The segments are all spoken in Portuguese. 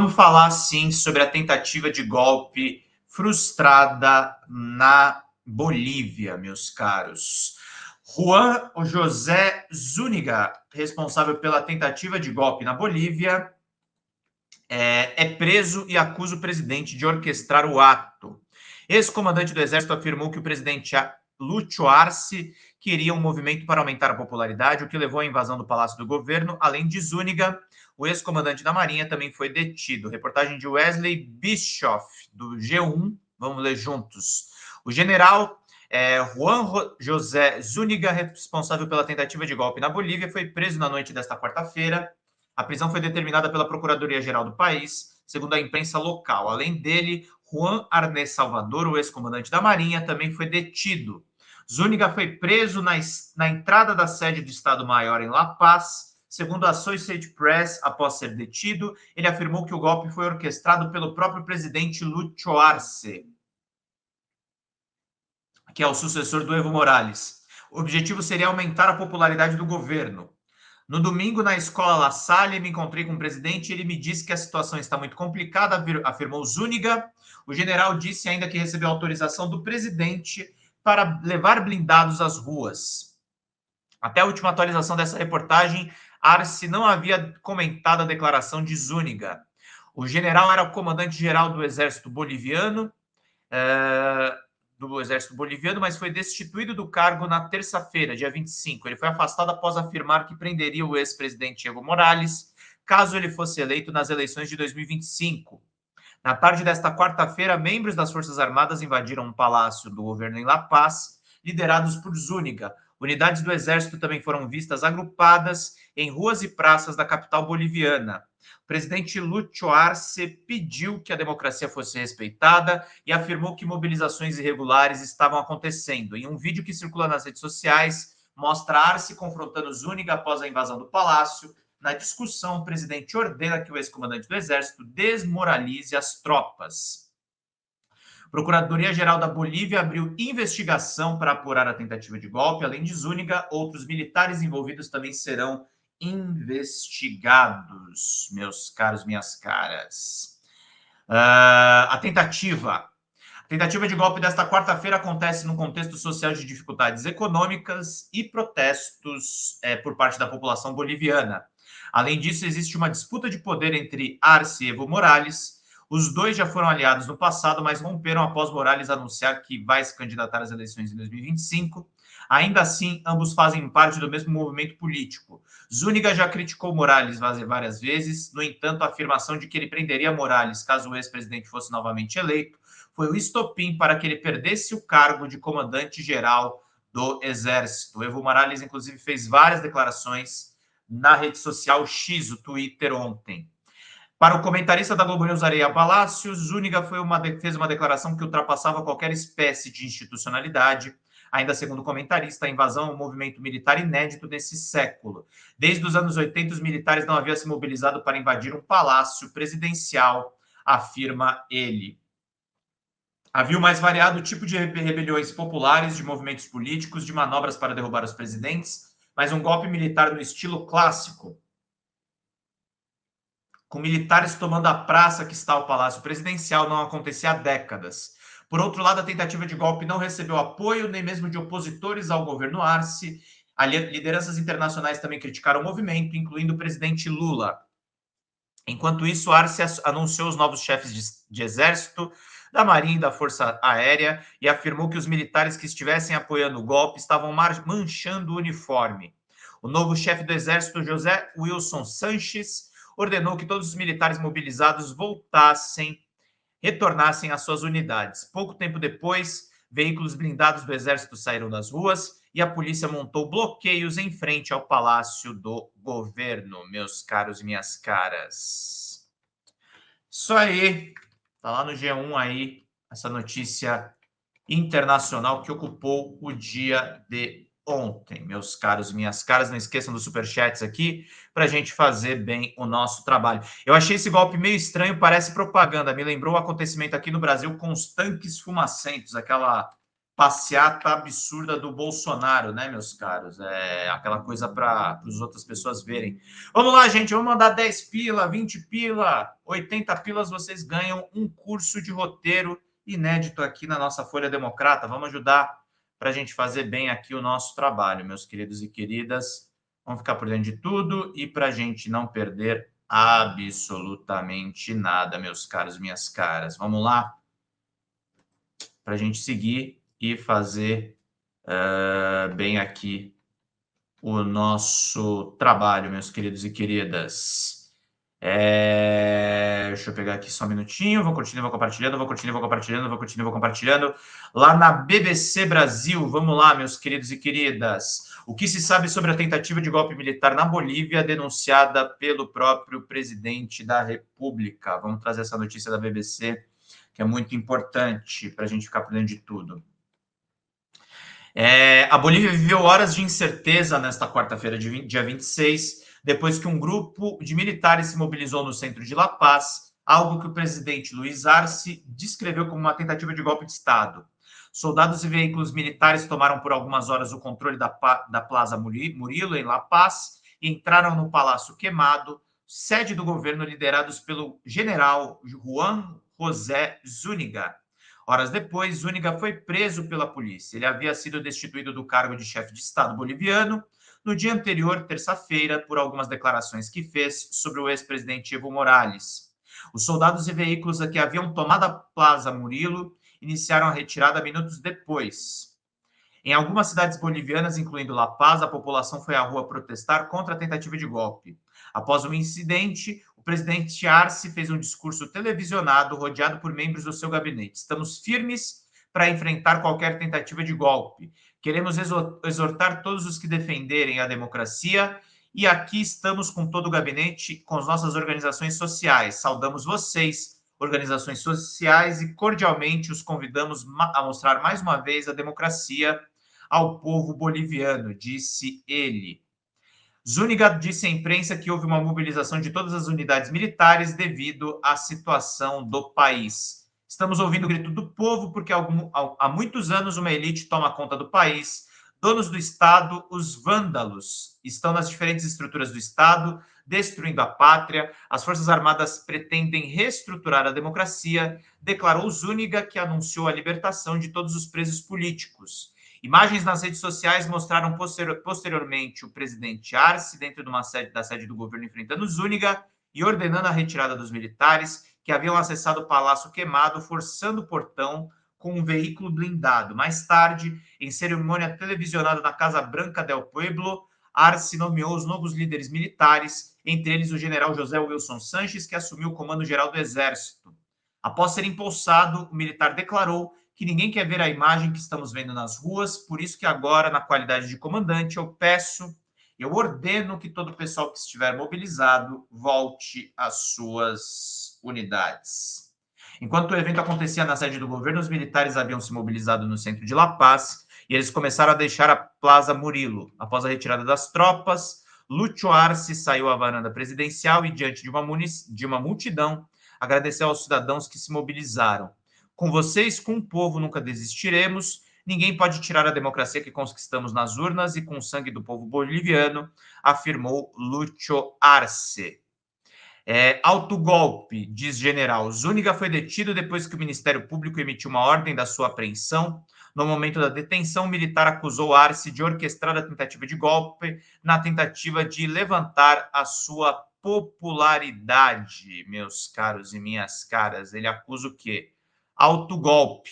vamos falar, sim, sobre a tentativa de golpe frustrada na Bolívia, meus caros. Juan José Zúñiga, responsável pela tentativa de golpe na Bolívia, é preso e acusa o presidente de orquestrar o ato. Ex-comandante do exército afirmou que o presidente Lúcio Arce queria um movimento para aumentar a popularidade, o que levou à invasão do Palácio do Governo. Além de Zúñiga, o ex-comandante da Marinha também foi detido. Reportagem de Wesley Bischoff, do G1. Vamos ler juntos. O general Juan José Zúñiga, responsável pela tentativa de golpe na Bolívia, foi preso na noite desta quarta-feira. A prisão foi determinada pela Procuradoria-Geral do país, segundo a imprensa local. Além dele, Juan Arnés Salvador, o ex-comandante da Marinha, também foi detido. Zúñiga foi preso na entrada da sede do Estado-Maior em La Paz. Segundo a Associated Press, após ser detido, ele afirmou que o golpe foi orquestrado pelo próprio presidente Lúcio Arce, que é o sucessor do Evo Morales. O objetivo seria aumentar a popularidade do governo. No domingo, na escola La Salle, me encontrei com o presidente e ele me disse que a situação está muito complicada, afirmou Zúñiga. O general disse ainda que recebeu autorização do presidente para levar blindados às ruas. Até a última atualização dessa reportagem, Arce não havia comentado a declaração de Zúñiga. O general era o comandante-geral do exército boliviano, mas foi destituído do cargo na terça-feira, dia 25. Ele foi afastado após afirmar que prenderia o ex-presidente Evo Morales, caso ele fosse eleito nas eleições de 2025. Na tarde desta quarta-feira, membros das Forças Armadas invadiram um palácio do governo em La Paz, liderados por Zúñiga. Unidades do exército também foram vistas agrupadas em ruas e praças da capital boliviana. O presidente Lúcio Arce pediu que a democracia fosse respeitada e afirmou que mobilizações irregulares estavam acontecendo. Em um vídeo que circula nas redes sociais, mostra Arce confrontando Zúñiga após a invasão do palácio. Na discussão, o presidente ordena que o ex-comandante do exército desmoralize as tropas. A Procuradoria-Geral da Bolívia abriu investigação para apurar a tentativa de golpe. Além de Zúñiga, outros militares envolvidos também serão investigados, meus caros, minhas caras. A tentativa de golpe desta quarta-feira acontece num contexto social de dificuldades econômicas e protestos por parte da população boliviana. Além disso, existe uma disputa de poder entre Arce e Evo Morales. Os dois já foram aliados no passado, mas romperam após Morales anunciar que vai se candidatar às eleições em 2025. Ainda assim, ambos fazem parte do mesmo movimento político. Zúñiga já criticou Morales várias vezes. No entanto, a afirmação de que ele prenderia Morales caso o ex-presidente fosse novamente eleito foi o estopim para que ele perdesse o cargo de comandante-geral do Exército. Evo Morales, inclusive, fez várias declarações na rede social X, o Twitter, ontem. Para o comentarista da Globo News, Areia Palacios, Zúñiga fez uma declaração que ultrapassava qualquer espécie de institucionalidade. Ainda segundo o comentarista, a invasão é um movimento militar inédito nesse século. Desde os anos 80, os militares não haviam se mobilizado para invadir um palácio presidencial, afirma ele. Havia o mais variado tipo de rebeliões populares, de movimentos políticos, de manobras para derrubar os presidentes, mas um golpe militar no estilo clássico, com militares tomando a praça que está o Palácio Presidencial, não acontecia há décadas. Por outro lado, a tentativa de golpe não recebeu apoio nem mesmo de opositores ao governo Arce. Lideranças internacionais também criticaram o movimento, incluindo o presidente Lula. Enquanto isso, Arce anunciou os novos chefes de exército, da Marinha e da Força Aérea e afirmou que os militares que estivessem apoiando o golpe estavam manchando o uniforme. O novo chefe do exército, José Wilson Sanches, ordenou que todos os militares mobilizados retornassem às suas unidades. Pouco tempo depois, veículos blindados do exército saíram das ruas e a polícia montou bloqueios em frente ao Palácio do Governo, meus caros e minhas caras. Isso aí, tá lá no G1 aí, essa notícia internacional que ocupou o dia de ontem, meus caros e minhas caras. Não esqueçam dos superchats aqui para a gente fazer bem o nosso trabalho. Eu achei esse golpe meio estranho, parece propaganda. Me lembrou o acontecimento aqui no Brasil com os tanques fumacentos, aquela passeata absurda do Bolsonaro, né, meus caros? É aquela coisa para as outras pessoas verem. Vamos lá, gente, vamos mandar 10 pila, 20 pila, 80 pilas, vocês ganham um curso de roteiro inédito aqui na nossa Folha Democrata. Vamos ajudar para a gente fazer bem aqui o nosso trabalho, meus queridos e queridas. Vamos ficar por dentro de tudo e para a gente não perder absolutamente nada, meus caros, minhas caras. Vamos lá? Para a gente seguir e fazer bem aqui o nosso trabalho, meus queridos e queridas. Deixa eu pegar aqui só um minutinho. Vou continuar compartilhando. Lá na BBC Brasil, vamos lá, meus queridos e queridas. O que se sabe sobre a tentativa de golpe militar na Bolívia denunciada pelo próprio presidente da República? Vamos trazer essa notícia da BBC, que é muito importante para a gente ficar por dentro de tudo. A Bolívia viveu horas de incerteza nesta quarta-feira, dia 26, depois que um grupo de militares se mobilizou no centro de La Paz, algo que o presidente Luiz Arce descreveu como uma tentativa de golpe de Estado. Soldados e veículos militares tomaram por algumas horas o controle da Plaza Murilo, em La Paz, e entraram no Palácio Queimado, sede do governo, liderados pelo general Juan José Zúñiga. Horas depois, Zúñiga foi preso pela polícia. Ele havia sido destituído do cargo de chefe de Estado boliviano no dia anterior, terça-feira, por algumas declarações que fez sobre o ex-presidente Evo Morales. Os soldados e veículos que haviam tomado a Plaza Murilo iniciaram a retirada minutos depois. Em algumas cidades bolivianas, incluindo La Paz, a população foi à rua protestar contra a tentativa de golpe. Após o incidente, o presidente Arce fez um discurso televisionado rodeado por membros do seu gabinete. Estamos firmes para enfrentar qualquer tentativa de golpe. Queremos exortar todos os que defenderem a democracia e aqui estamos com todo o gabinete, com as nossas organizações sociais. Saudamos vocês, organizações sociais, e cordialmente os convidamos a mostrar mais uma vez a democracia ao povo boliviano, disse ele. Zúñiga disse à imprensa que houve uma mobilização de todas as unidades militares devido à situação do país. Estamos ouvindo o grito do povo porque há muitos anos uma elite toma conta do país. Donos do Estado, os vândalos, estão nas diferentes estruturas do Estado, destruindo a pátria. As Forças Armadas pretendem reestruturar a democracia, declarou Zúñiga, que anunciou a libertação de todos os presos políticos. Imagens nas redes sociais mostraram posteriormente o presidente Arce dentro de da sede do governo enfrentando Zúñiga e ordenando a retirada dos militares que haviam acessado o Palácio Queimado, forçando o portão com um veículo blindado. Mais tarde, em cerimônia televisionada na Casa Branca del Pueblo, Arce nomeou os novos líderes militares, entre eles o general José Wilson Sanches, que assumiu o comando geral do Exército. Após ser empossado, o militar declarou que ninguém quer ver a imagem que estamos vendo nas ruas, por isso que agora, na qualidade de comandante, eu ordeno que todo o pessoal que estiver mobilizado volte às suas unidades. Enquanto o evento acontecia na sede do governo, os militares haviam se mobilizado no centro de La Paz e eles começaram a deixar a Plaza Murilo. Após a retirada das tropas, Lúcio Arce saiu à varanda presidencial e, diante de uma multidão, agradeceu aos cidadãos que se mobilizaram. Com vocês, com o povo, nunca desistiremos. Ninguém pode tirar a democracia que conquistamos nas urnas e com o sangue do povo boliviano, afirmou Lúcio Arce. Autogolpe, diz general. Zúñiga foi detido depois que o Ministério Público emitiu uma ordem da sua apreensão. No momento da detenção, o militar acusou Arce de orquestrar a tentativa de golpe na tentativa de levantar a sua popularidade, meus caros e minhas caras. Ele acusa o quê? Autogolpe.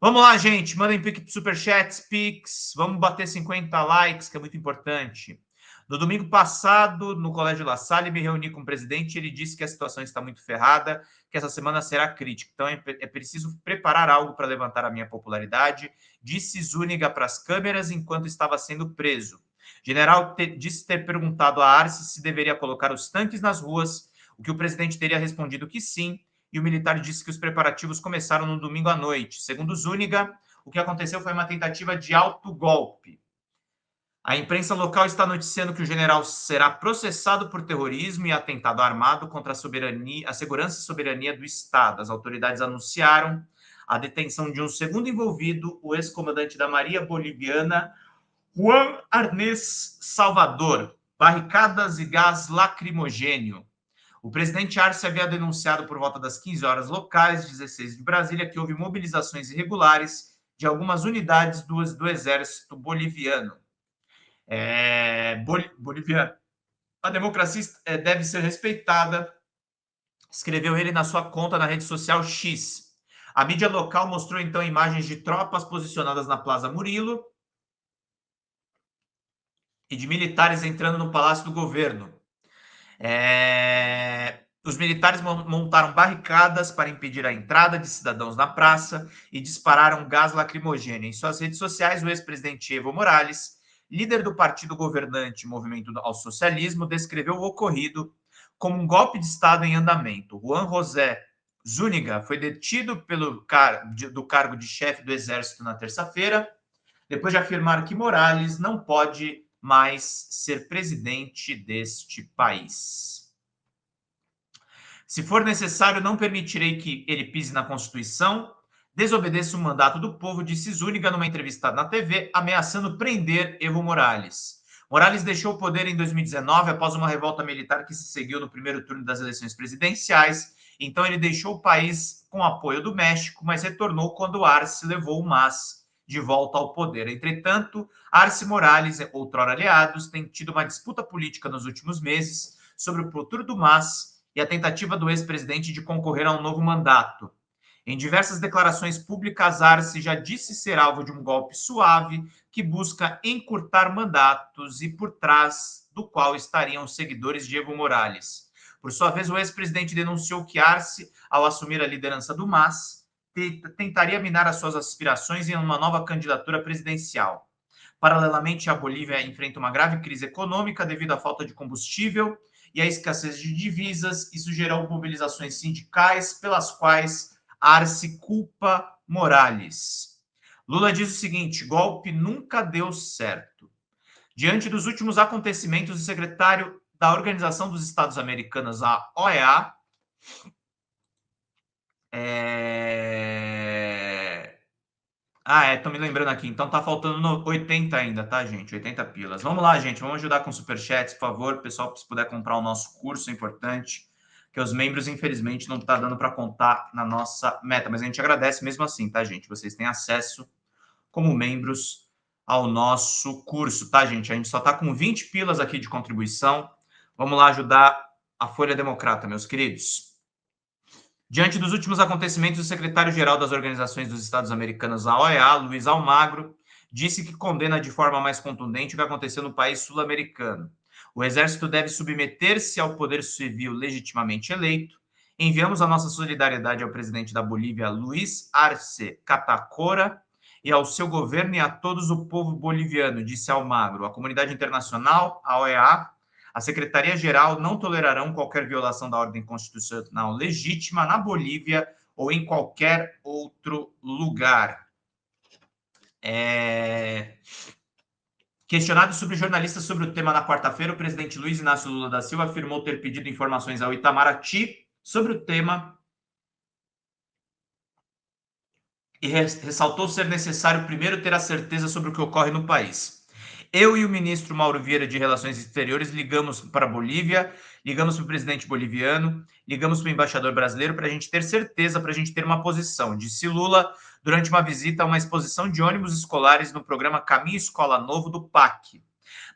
Vamos lá, gente. Mandem superchats, pix. Vamos bater 50 likes, que é muito importante. No domingo passado, no Colégio La Salle, me reuni com o presidente e ele disse que a situação está muito ferrada, que essa semana será crítica. Então, é preciso preparar algo para levantar a minha popularidade, disse Zúñiga para as câmeras enquanto estava sendo preso. General disse ter perguntado a Arce se deveria colocar os tanques nas ruas, o que o presidente teria respondido que sim, e o militar disse que os preparativos começaram no domingo à noite. Segundo Zúñiga, o que aconteceu foi uma tentativa de autogolpe. A imprensa local está noticiando que o general será processado por terrorismo e atentado armado contra a segurança e soberania do Estado. As autoridades anunciaram a detenção de um segundo envolvido, o ex-comandante da Marinha Boliviana, Juan Arnés Salvador, barricadas e gás lacrimogênio. O presidente Arce havia denunciado por volta das 15 horas locais, 16 de Brasília, que houve mobilizações irregulares de algumas unidades do exército boliviano. Boliviano. A democracia deve ser respeitada, escreveu ele na sua conta na rede social X. A mídia local mostrou então imagens de tropas posicionadas na Plaza Murilo e de militares entrando no Palácio do Governo. Os militares montaram barricadas para impedir a entrada de cidadãos na praça e dispararam gás lacrimogêneo. Em suas redes sociais, o ex-presidente Evo Morales, líder do partido governante Movimento ao Socialismo, descreveu o ocorrido como um golpe de Estado em andamento. Juan José Zúñiga foi detido do cargo de chefe do Exército na terça-feira, depois de afirmar que Morales não pode mais ser presidente deste país. Se for necessário, não permitirei que ele pise na Constituição, desobedeça o mandato do povo, disse Zúñiga numa entrevista na TV, ameaçando prender Evo Morales. Morales deixou o poder em 2019 após uma revolta militar que se seguiu no primeiro turno das eleições presidenciais. Então ele deixou o país com apoio do México, mas retornou quando Arce levou o MAS de volta ao poder. Entretanto, Arce Morales, outrora aliados, têm tido uma disputa política nos últimos meses sobre o futuro do MAS e a tentativa do ex-presidente de concorrer a um novo mandato. Em diversas declarações públicas, Arce já disse ser alvo de um golpe suave que busca encurtar mandatos e por trás do qual estariam os seguidores de Evo Morales. Por sua vez, o ex-presidente denunciou que Arce, ao assumir a liderança do MAS, tentaria minar as suas aspirações em uma nova candidatura presidencial. Paralelamente, a Bolívia enfrenta uma grave crise econômica devido à falta de combustível e à escassez de divisas. Isso gerou mobilizações sindicais pelas quais Arce culpa Morales. Lula diz o seguinte: golpe nunca deu certo. Diante dos últimos acontecimentos, o secretário da Organização dos Estados Americanos, a OEA, estão me lembrando aqui. Então tá faltando 80 ainda, tá, gente? 80 pilas. Vamos lá, gente. Vamos ajudar com superchats, por favor. Pessoal, se puder comprar o nosso curso, é importante. Que os membros, infelizmente, não tá dando para contar na nossa meta. Mas a gente agradece mesmo assim, tá, gente? Vocês têm acesso, como membros, ao nosso curso, tá, gente? A gente só tá com 20 pilas aqui de contribuição. Vamos lá ajudar a Folha Democrata, meus queridos. Diante dos últimos acontecimentos, o secretário-geral das Organizações dos Estados Americanos, a OEA, Luiz Almagro, disse que condena de forma mais contundente o que aconteceu no país sul-americano. O exército deve submeter-se ao poder civil legitimamente eleito. Enviamos a nossa solidariedade ao presidente da Bolívia, Luiz Arce Catacora, e ao seu governo e a todos o povo boliviano, disse Almagro. A comunidade internacional, a OEA, a Secretaria-Geral não tolerarão qualquer violação da ordem constitucional legítima na Bolívia ou em qualquer outro lugar. Questionado sobre jornalistas sobre o tema na quarta-feira, o presidente Luiz Inácio Lula da Silva afirmou ter pedido informações ao Itamaraty sobre o tema e ressaltou ser necessário primeiro ter a certeza sobre o que ocorre no país. Eu e o ministro Mauro Vieira de Relações Exteriores ligamos para a Bolívia, ligamos para o presidente boliviano, ligamos para o embaixador brasileiro para a gente ter certeza, para a gente ter uma posição, disse Lula durante uma visita a uma exposição de ônibus escolares no programa Caminho Escola Novo do PAC.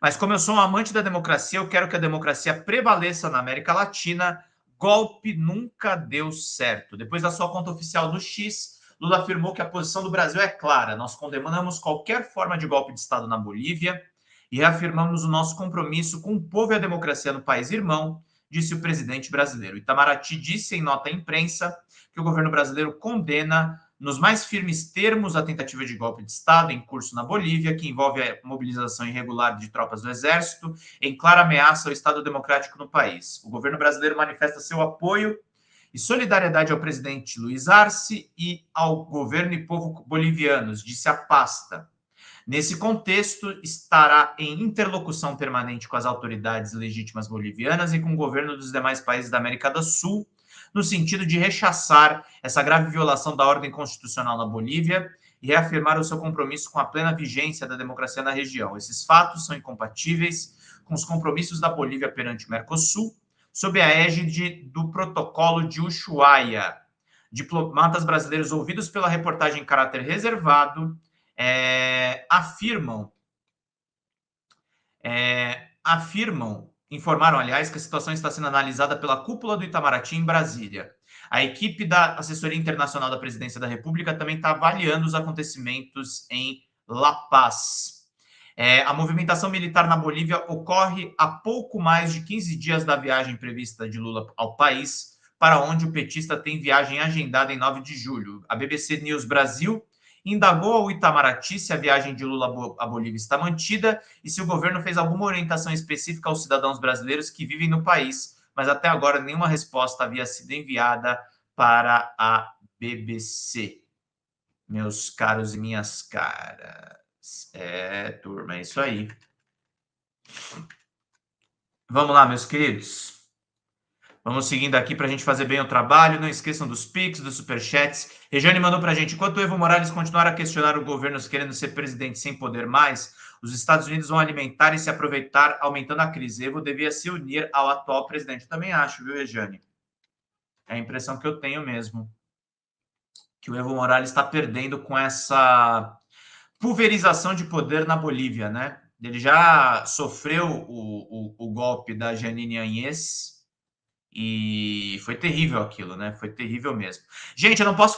Mas como eu sou um amante da democracia, eu quero que a democracia prevaleça na América Latina. Golpe nunca deu certo. Depois da sua conta oficial do X, Lula afirmou que a posição do Brasil é clara. Nós condenamos qualquer forma de golpe de Estado na Bolívia e reafirmamos o nosso compromisso com o povo e a democracia no país irmão, disse o presidente brasileiro. Itamaraty disse em nota à imprensa que o governo brasileiro condena nos mais firmes termos a tentativa de golpe de Estado em curso na Bolívia, que envolve a mobilização irregular de tropas do Exército, em clara ameaça ao Estado democrático no país. O governo brasileiro manifesta seu apoio e solidariedade ao presidente Luiz Arce e ao governo e povo bolivianos, disse a pasta. Nesse contexto, estará em interlocução permanente com as autoridades legítimas bolivianas e com o governo dos demais países da América do Sul, no sentido de rechaçar essa grave violação da ordem constitucional na Bolívia e reafirmar o seu compromisso com a plena vigência da democracia na região. Esses fatos são incompatíveis com os compromissos da Bolívia perante o Mercosul, sob a égide do Protocolo de Ushuaia. Diplomatas brasileiros ouvidos pela reportagem em caráter reservado informaram, aliás, que a situação está sendo analisada pela cúpula do Itamaraty em Brasília. A equipe da Assessoria Internacional da Presidência da República também está avaliando os acontecimentos em La Paz. A movimentação militar na Bolívia ocorre há pouco mais de 15 dias da viagem prevista de Lula ao país, para onde o petista tem viagem agendada em 9 de julho. A BBC News Brasil indagou ao Itamaraty se a viagem de Lula à Bolívia está mantida e se o governo fez alguma orientação específica aos cidadãos brasileiros que vivem no país, mas até agora nenhuma resposta havia sido enviada para a BBC. Meus caros e minhas caras. Turma, é isso aí. Vamos lá, meus queridos. Vamos seguindo aqui para a gente fazer bem o trabalho. Não esqueçam dos Pix, dos Superchats. Regiane mandou para a gente: enquanto o Evo Morales continuar a questionar o governo querendo ser presidente sem poder mais, os Estados Unidos vão alimentar e se aproveitar, aumentando a crise. Evo devia se unir ao atual presidente. Eu também acho, viu, Regiane? É a impressão que eu tenho mesmo. Que o Evo Morales está perdendo com essa pulverização de poder na Bolívia, né? Ele já sofreu o golpe da Janine Áñez e foi terrível aquilo, né? Foi terrível mesmo. Gente, eu não posso